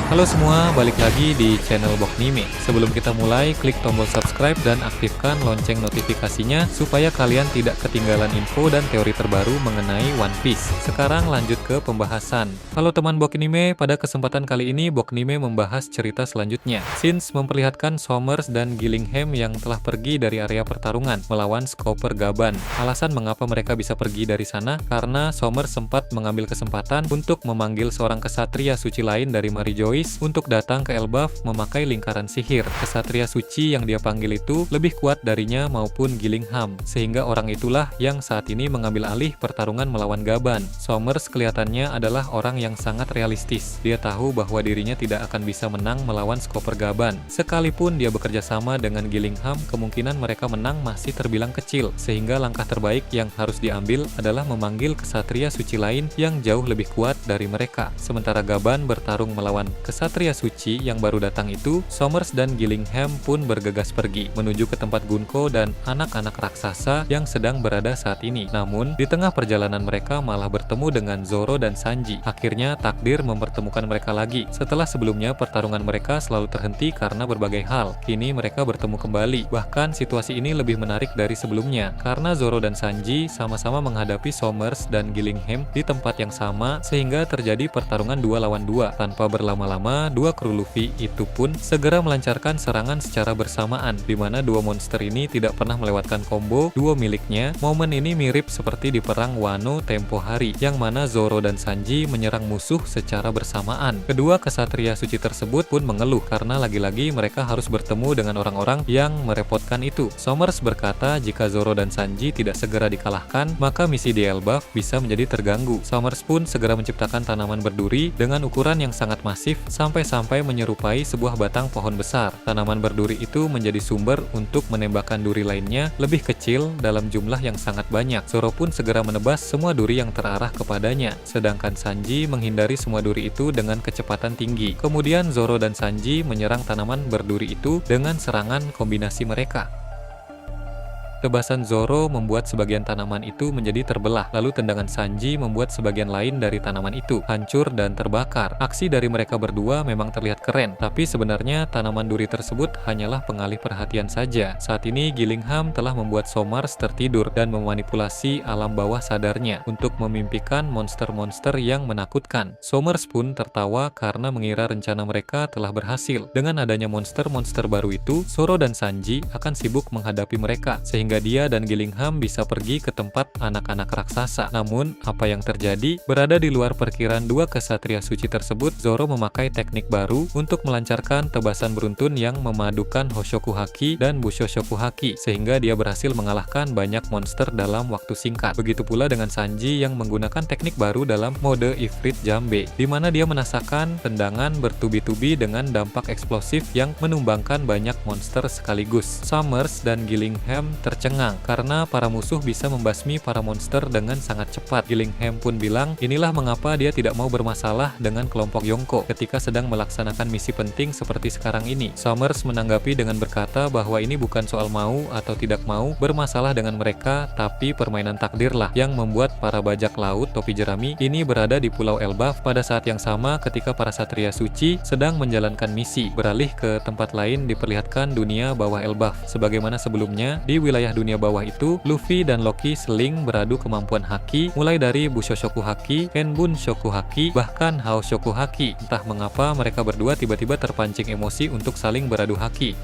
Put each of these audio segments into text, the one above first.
Halo semua, balik lagi di channel Boknime. Sebelum kita mulai, klik tombol subscribe dan aktifkan lonceng notifikasinya supaya kalian tidak ketinggalan info dan teori terbaru mengenai One Piece. Sekarang lanjut ke pembahasan. Halo teman Boknime, pada kesempatan kali ini Boknime membahas cerita selanjutnya. Scenes memperlihatkan Sommers dan Gillingham yang telah pergi dari area pertarungan melawan Scooper Gaban. Alasan mengapa mereka bisa pergi dari sana karena Sommers sempat mengambil kesempatan untuk memanggil seorang kesatria suci lain dari Mary Joyce untuk datang ke Elbaf memakai lingkaran sihir. Kesatria suci yang dia panggil itu lebih kuat darinya maupun Gillingham, sehingga orang itulah yang saat ini mengambil alih pertarungan melawan Gaban. Sommers kelihatannya adalah orang yang sangat realistis. Dia tahu bahwa dirinya tidak akan bisa menang melawan Scooper Gaban. Sekalipun dia bekerja sama dengan Gillingham, kemungkinan mereka menang masih terbilang kecil, sehingga langkah terbaik yang harus diambil adalah memanggil kesatria suci lain yang jauh lebih kuat dari mereka. Sementara Gaban bertarung melawan kesatria suci yang baru datang itu, Sommers dan Gillingham pun bergegas pergi menuju ke tempat Gunko dan anak-anak raksasa yang sedang berada saat ini. Namun, di tengah perjalanan mereka malah bertemu dengan Zoro dan Sanji. Akhirnya, takdir mempertemukan mereka lagi. Setelah sebelumnya pertarungan mereka selalu terhenti karena berbagai hal. Kini mereka bertemu kembali. Bahkan situasi ini lebih menarik dari sebelumnya karena Zoro dan Sanji sama-sama menghadapi Sommers dan Gillingham di tempat yang sama sehingga terjadi pertarungan 2 lawan 2. Tanpa berlama-lama, dua kru Luffy itu pun segera melancarkan serangan secara bersamaan, di mana dua monster ini tidak pernah melewatkan combo duo miliknya. Momen ini mirip seperti di perang Wano tempo hari, yang mana Zoro dan Sanji menyerang musuh secara bersamaan. Kedua kesatria suci tersebut pun mengeluh karena lagi-lagi mereka harus bertemu dengan orang-orang yang merepotkan itu. Sommers berkata jika Zoro dan Sanji tidak segera dikalahkan, maka misi di Elbaf bisa menjadi terganggu. Sommers pun segera menciptakan tanaman berduri dengan ukuran yang sangat masif sampai-sampai menyerupai sebuah batang pohon besar. Tanaman berduri itu menjadi sumber untuk menembakkan duri lainnya lebih kecil dalam jumlah yang sangat banyak. Zoro pun segera menebas semua duri yang terarah kepadanya, sedangkan Sanji menghindari semua duri itu dengan kecepatan tinggi. Kemudian Zoro dan Sanji menyerang tanaman berduri itu dengan serangan kombinasi mereka. Tebasan Zoro membuat sebagian tanaman itu menjadi terbelah, lalu tendangan Sanji membuat sebagian lain dari tanaman itu hancur dan terbakar. Aksi dari mereka berdua memang terlihat keren, tapi sebenarnya tanaman duri tersebut hanyalah pengalih perhatian saja. Saat ini Gillingham telah membuat Sommers tertidur dan memanipulasi alam bawah sadarnya untuk memimpikan monster-monster yang menakutkan. Sommers pun tertawa karena mengira rencana mereka telah berhasil. Dengan adanya monster-monster baru itu, Zoro dan Sanji akan sibuk menghadapi mereka, sehingga dia dan Gillingham bisa pergi ke tempat anak-anak raksasa. Namun, apa yang terjadi? Berada di luar perkiraan dua kesatria suci tersebut, Zoro memakai teknik baru untuk melancarkan tebasan beruntun yang memadukan Hoshoku Haki dan Bushoshoku Haki, sehingga dia berhasil mengalahkan banyak monster dalam waktu singkat. Begitu pula dengan Sanji yang menggunakan teknik baru dalam mode Ifrit Jambe, di mana dia menasakan tendangan bertubi-tubi dengan dampak eksplosif yang menumbangkan banyak monster sekaligus. Sommers dan Gillingham tercengang karena para musuh bisa membasmi para monster dengan sangat cepat. Gillingham pun bilang inilah mengapa dia tidak mau bermasalah dengan kelompok Yonko ketika sedang melaksanakan misi penting seperti sekarang ini. Sommers menanggapi dengan berkata bahwa ini bukan soal mau atau tidak mau bermasalah dengan mereka, tapi permainan takdir lah yang membuat para bajak laut topi jerami ini berada di Pulau Elbaf pada saat yang sama ketika para satria suci sedang menjalankan misi. Beralih ke tempat lain diperlihatkan dunia bawah Elbaf. Sebagaimana sebelumnya, di wilayah dunia bawah itu, Luffy dan Loki seling beradu kemampuan haki, mulai dari Bushoshoku Haki, Kenbun Shoku Haki, bahkan Hao Shoku Haki. Entah mengapa mereka berdua tiba-tiba terpancing emosi untuk saling beradu haki.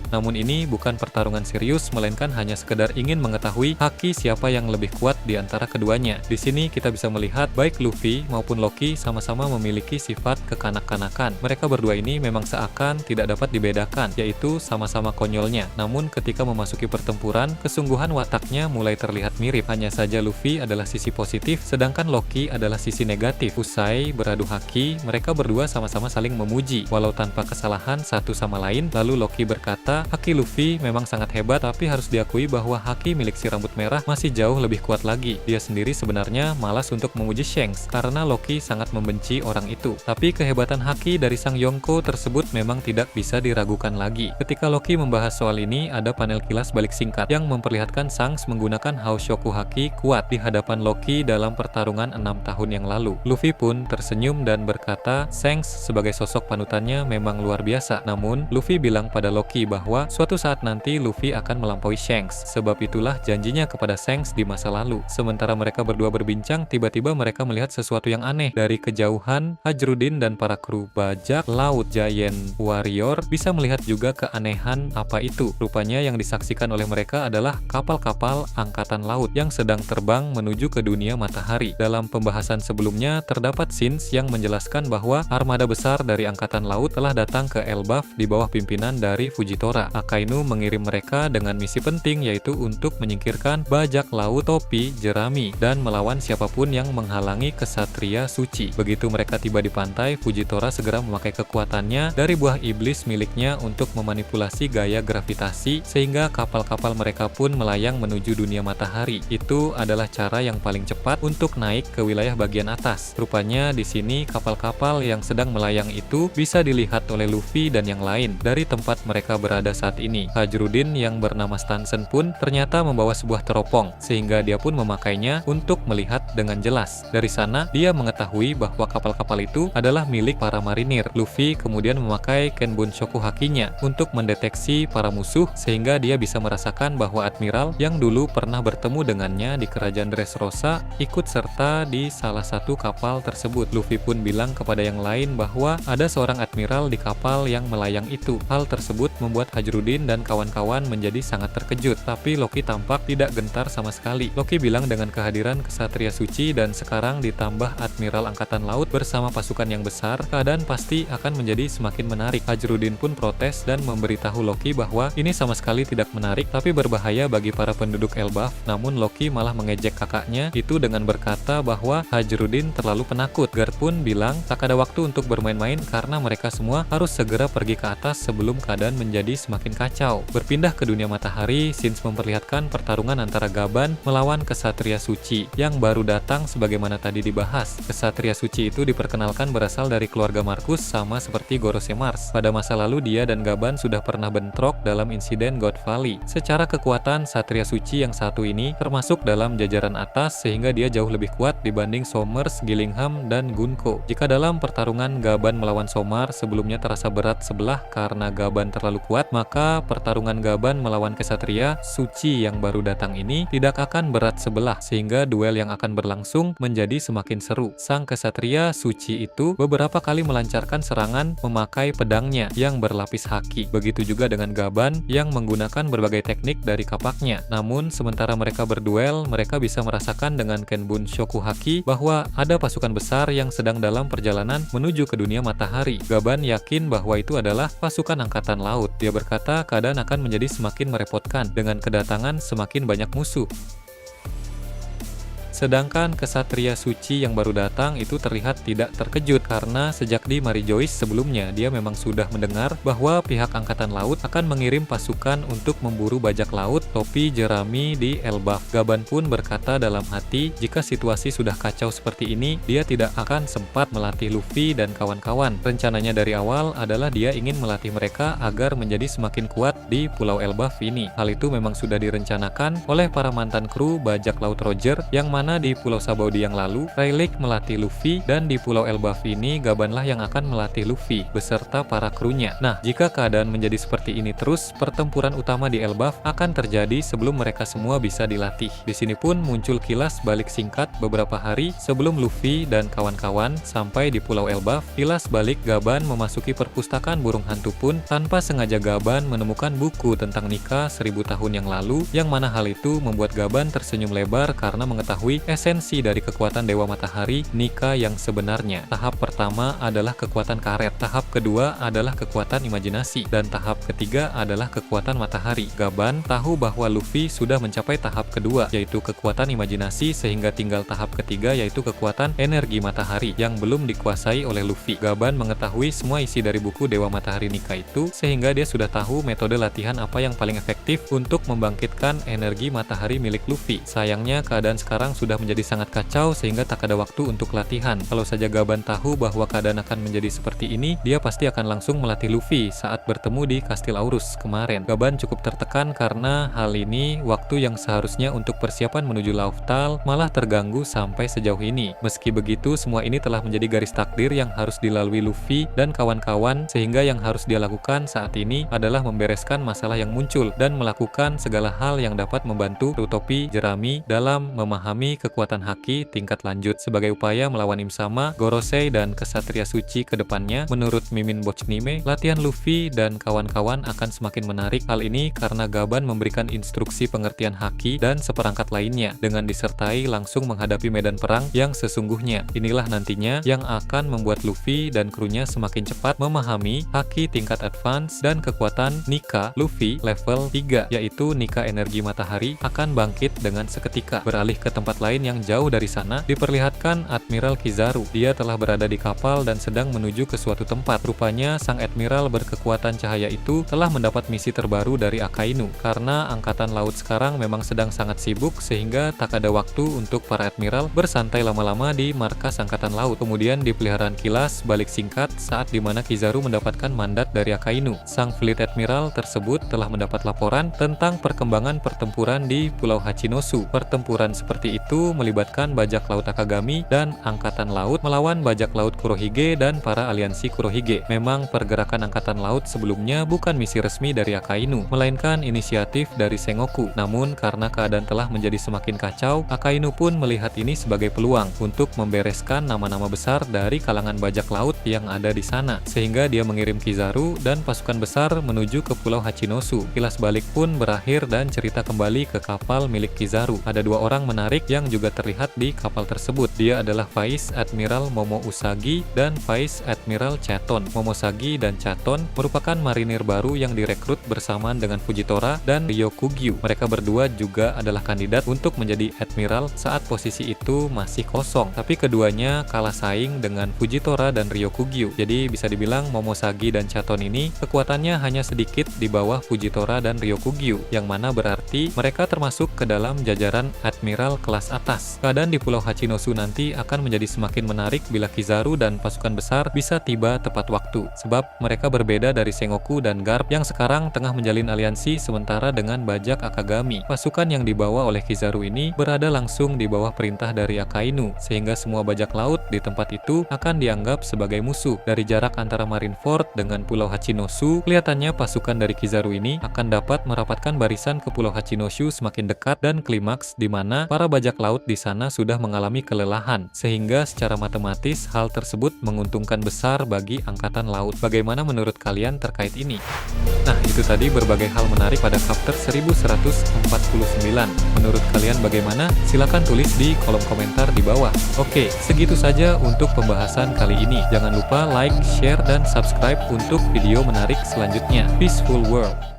Namun ini bukan pertarungan serius, melainkan hanya sekedar ingin mengetahui haki siapa yang lebih kuat di antara keduanya. Di sini kita bisa melihat baik Luffy maupun Loki sama-sama memiliki sifat kekanak-kanakan. Mereka berdua ini memang seakan tidak dapat dibedakan, yaitu sama-sama konyolnya. Namun ketika memasuki pertempuran, kesungguhan wataknya mulai terlihat mirip. Hanya saja Luffy adalah sisi positif, sedangkan Loki adalah sisi negatif. Usai beradu haki, mereka berdua sama-sama saling memuji, walau tanpa kesalahan satu sama lain. Lalu Loki berkata haki Luffy memang sangat hebat, tapi harus diakui bahwa haki milik si rambut merah masih jauh lebih kuat lagi. Dia sendiri sebenarnya malas untuk memuji Shanks karena Loki sangat membenci orang itu. Tapi kehebatan haki dari sang Yonko tersebut memang tidak bisa diragukan lagi. Ketika Loki membahas soal ini, ada panel kilas balik singkat yang memperlihatkan Shanks menggunakan Haoshoku haki kuat di hadapan Loki dalam pertarungan 6 tahun yang lalu. Luffy pun tersenyum dan berkata Shanks sebagai sosok panutannya memang luar biasa. Namun, Luffy bilang pada Loki bahwa suatu saat nanti Luffy akan melampaui Shanks. Sebab itulah janjinya kepada Shanks di masa lalu. Sementara mereka berdua berbincang, tiba-tiba mereka melihat sesuatu yang aneh. Dari kejauhan, Hajrudin dan para kru bajak laut Giant Warrior bisa melihat juga keanehan apa itu. Rupanya yang disaksikan oleh mereka adalah kapal-kapal angkatan laut yang sedang terbang menuju ke dunia matahari. Dalam pembahasan sebelumnya, terdapat scenes yang menjelaskan bahwa armada besar dari angkatan laut telah datang ke Elbaf di bawah pimpinan dari Fujitora. Akainu mengirim mereka dengan misi penting, yaitu untuk menyingkirkan bajak laut topi jerami dan melawan siapapun yang menghalangi kesatria suci. Begitu mereka tiba di pantai, Fujitora segera memakai kekuatannya dari buah iblis miliknya untuk memanipulasi gaya gravitasi sehingga kapal-kapal mereka pun melayang menuju dunia matahari. Itu adalah cara yang paling cepat untuk naik ke wilayah bagian atas. Rupanya di sini kapal-kapal yang sedang melayang itu bisa dilihat oleh Luffy dan yang lain dari tempat mereka berada saat ini. Hajrudin yang bernama Stansen pun ternyata membawa sebuah teropong, sehingga dia pun memakainya untuk melihat dengan jelas. Dari sana, dia mengetahui bahwa kapal-kapal itu adalah milik para marinir. Luffy kemudian memakai Kenbunshoku hakinya untuk mendeteksi para musuh, sehingga dia bisa merasakan bahwa admiral yang dulu pernah bertemu dengannya di kerajaan Dressrosa ikut serta di salah satu kapal tersebut. Luffy pun bilang kepada yang lain bahwa ada seorang admiral di kapal yang melayang itu. Hal tersebut membuat Hajrudin dan kawan-kawan menjadi sangat terkejut, tapi Loki tampak tidak gentar sama sekali. Loki bilang dengan kehadiran kesatria suci dan sekarang ditambah admiral angkatan laut bersama pasukan yang besar, keadaan pasti akan menjadi semakin menarik. Hajrudin pun protes dan memberitahu Loki bahwa ini sama sekali tidak menarik tapi berbahaya bagi para penduduk Elbaf. Namun Loki malah mengejek kakaknya itu dengan berkata bahwa Hajrudin terlalu penakut. Guard pun bilang tak ada waktu untuk bermain-main karena mereka semua harus segera pergi ke atas sebelum keadaan menjadi semakin kacau. Berpindah ke dunia matahari, scenes memperlihatkan pertarungan antara Gaban melawan kesatria suci yang baru datang sebagaimana tadi dibahas. Kesatria suci itu diperkenalkan berasal dari keluarga Markus sama seperti Gorosemars. Pada masa lalu dia dan Gaban sudah pernah bentrok dalam insiden God Valley. Secara kekuatan, satria suci yang satu ini termasuk dalam jajaran atas sehingga dia jauh lebih kuat dibanding Somers, Gillingham, dan Gunko. Jika dalam pertarungan Gaban melawan Somar sebelumnya terasa berat sebelah karena Gaban terlalu kuat, maka pertarungan Gaban melawan kesatria suci yang baru datang ini tidak akan berat sebelah sehingga duel yang akan berlangsung menjadi semakin seru. Sang kesatria suci itu beberapa kali melancarkan serangan memakai pedangnya yang berlapis haki. Begitu juga dengan Gaban yang menggunakan berbagai teknik dari kapaknya. Namun sementara mereka berduel, mereka bisa merasakan dengan Kenbunshoku haki bahwa ada pasukan besar yang sedang dalam perjalanan menuju ke dunia matahari. Gaban yakin bahwa itu adalah pasukan angkatan laut. Dia berkata keadaan akan menjadi semakin merepotkan dengan kedatangan semakin banyak musuh. Sedangkan kesatria suci yang baru datang itu terlihat tidak terkejut karena sejak di Mary Joyce sebelumnya dia memang sudah mendengar bahwa pihak angkatan laut akan mengirim pasukan untuk memburu bajak laut topi jerami di Elbaf. Gaban pun berkata dalam hati jika situasi sudah kacau seperti ini dia tidak akan sempat melatih Luffy dan kawan-kawan. Rencananya dari awal adalah dia ingin melatih mereka agar menjadi semakin kuat di Pulau Elbaf ini. Hal itu memang sudah direncanakan oleh para mantan kru bajak laut Roger yang mana di Pulau Sabaudi yang lalu, Rayleigh melatih Luffy dan di Pulau Elbaf ini Gabanlah yang akan melatih Luffy beserta para krunya. Nah, jika keadaan menjadi seperti ini terus, pertempuran utama di Elbaf akan terjadi sebelum mereka semua bisa dilatih. Di sini pun muncul kilas balik singkat beberapa hari sebelum Luffy dan kawan-kawan sampai di Pulau Elbaf. Kilas balik Gaban memasuki perpustakaan burung hantu pun tanpa sengaja Gaban menemukan buku tentang Nika 1000 tahun yang lalu, yang mana hal itu membuat Gaban tersenyum lebar karena mengetahui mengetahui esensi dari kekuatan Dewa Matahari Nika yang sebenarnya. Tahap pertama adalah kekuatan karet, tahap kedua adalah kekuatan imajinasi, dan tahap ketiga adalah kekuatan matahari. Gaban tahu bahwa Luffy sudah mencapai tahap kedua, yaitu kekuatan imajinasi, sehingga tinggal tahap ketiga yaitu kekuatan energi matahari yang belum dikuasai oleh Luffy. Gaban mengetahui semua isi dari buku Dewa Matahari Nika itu, sehingga dia sudah tahu metode latihan apa yang paling efektif untuk membangkitkan energi matahari milik Luffy. Sayangnya keadaan sekarang sudah menjadi sangat kacau sehingga tak ada waktu untuk latihan. Kalau saja Gaban tahu bahwa keadaan akan menjadi seperti ini, dia pasti akan langsung melatih Luffy saat bertemu di Kastil Aurus kemarin. Gaban cukup tertekan karena hal ini waktu yang seharusnya untuk persiapan menuju Lauftal malah terganggu sampai sejauh ini. Meski begitu, semua ini telah menjadi garis takdir yang harus dilalui Luffy dan kawan-kawan, sehingga yang harus dia lakukan saat ini adalah membereskan masalah yang muncul dan melakukan segala hal yang dapat membantu Rutopi Jerami dalam memahami kekuatan haki tingkat lanjut. Sebagai upaya melawan Im-sama, Gorosei, dan Kesatria Suci ke depannya, menurut Mimin Bochnime, latihan Luffy dan kawan-kawan akan semakin menarik. Hal ini karena Gaban memberikan instruksi pengertian haki dan seperangkat lainnya dengan disertai langsung menghadapi medan perang yang sesungguhnya. Inilah nantinya yang akan membuat Luffy dan krunya semakin cepat memahami haki tingkat advance dan kekuatan Nika Luffy level 3, yaitu Nika energi matahari akan bangkit dengan seketika. Beralih ke tempat lain yang jauh dari sana, diperlihatkan Admiral Kizaru. Dia telah berada di kapal dan sedang menuju ke suatu tempat. Rupanya sang Admiral berkekuatan cahaya itu telah mendapat misi terbaru dari Akainu. Karena angkatan laut sekarang memang sedang sangat sibuk, sehingga tak ada waktu untuk para Admiral bersantai lama-lama di markas angkatan laut. Kemudian di peliharaan kilas balik singkat saat dimana Kizaru mendapatkan mandat dari Akainu. Sang Fleet Admiral tersebut telah mendapat laporan tentang perkembangan pertempuran di Pulau Hachinosu. Pertempuran seperti itu melibatkan bajak laut Akagami dan angkatan laut melawan bajak laut Kurohige dan para aliansi Kurohige. Memang pergerakan angkatan laut sebelumnya bukan misi resmi dari Akainu, melainkan inisiatif dari Sengoku. Namun karena keadaan telah menjadi semakin kacau, Akainu pun melihat ini sebagai peluang untuk membereskan nama-nama besar dari kalangan bajak laut yang ada di sana, sehingga dia mengirim Kizaru dan pasukan besar menuju ke Pulau Hachinosu. Kilas balik pun berakhir dan cerita kembali ke kapal milik Kizaru. Ada dua orang menarik yang juga terlihat di kapal tersebut. Dia adalah Vice Admiral Momo Usagi dan Vice Admiral Chaton. Momosagi dan Chaton merupakan marinir baru yang direkrut bersamaan dengan Fujitora dan Ryokugyu. Mereka berdua juga adalah kandidat untuk menjadi admiral saat posisi itu masih kosong, tapi keduanya kalah saing dengan Fujitora dan Ryokugyu. Jadi bisa dibilang Momosagi dan Chaton ini kekuatannya hanya sedikit di bawah Fujitora dan Ryokugyu, yang mana berarti mereka termasuk ke dalam jajaran admiral kelas atas. Keadaan di Pulau Hachinosu nanti akan menjadi semakin menarik bila Kizaru dan pasukan besar bisa tiba tepat waktu, sebab mereka berbeda dari Sengoku dan Garp yang sekarang tengah menjalin aliansi sementara dengan bajak Akagami. Pasukan yang dibawa oleh Kizaru ini berada langsung di bawah perintah dari Akainu, sehingga semua bajak laut di tempat itu akan dianggap sebagai musuh. Dari jarak antara Marineford dengan Pulau Hachinosu, kelihatannya pasukan dari Kizaru ini akan dapat merapatkan barisan ke Pulau Hachinosu semakin dekat dan klimaks, di mana para bajak laut di sana sudah mengalami kelelahan, sehingga secara matematis hal tersebut menguntungkan besar bagi angkatan laut. Bagaimana menurut kalian terkait ini? Nah, itu tadi berbagai hal menarik pada chapter 1149. Menurut kalian bagaimana? Silahkan tulis di kolom komentar di bawah. Oke, segitu saja untuk pembahasan kali ini. Jangan lupa like, share, dan subscribe untuk video menarik selanjutnya. Peaceful World.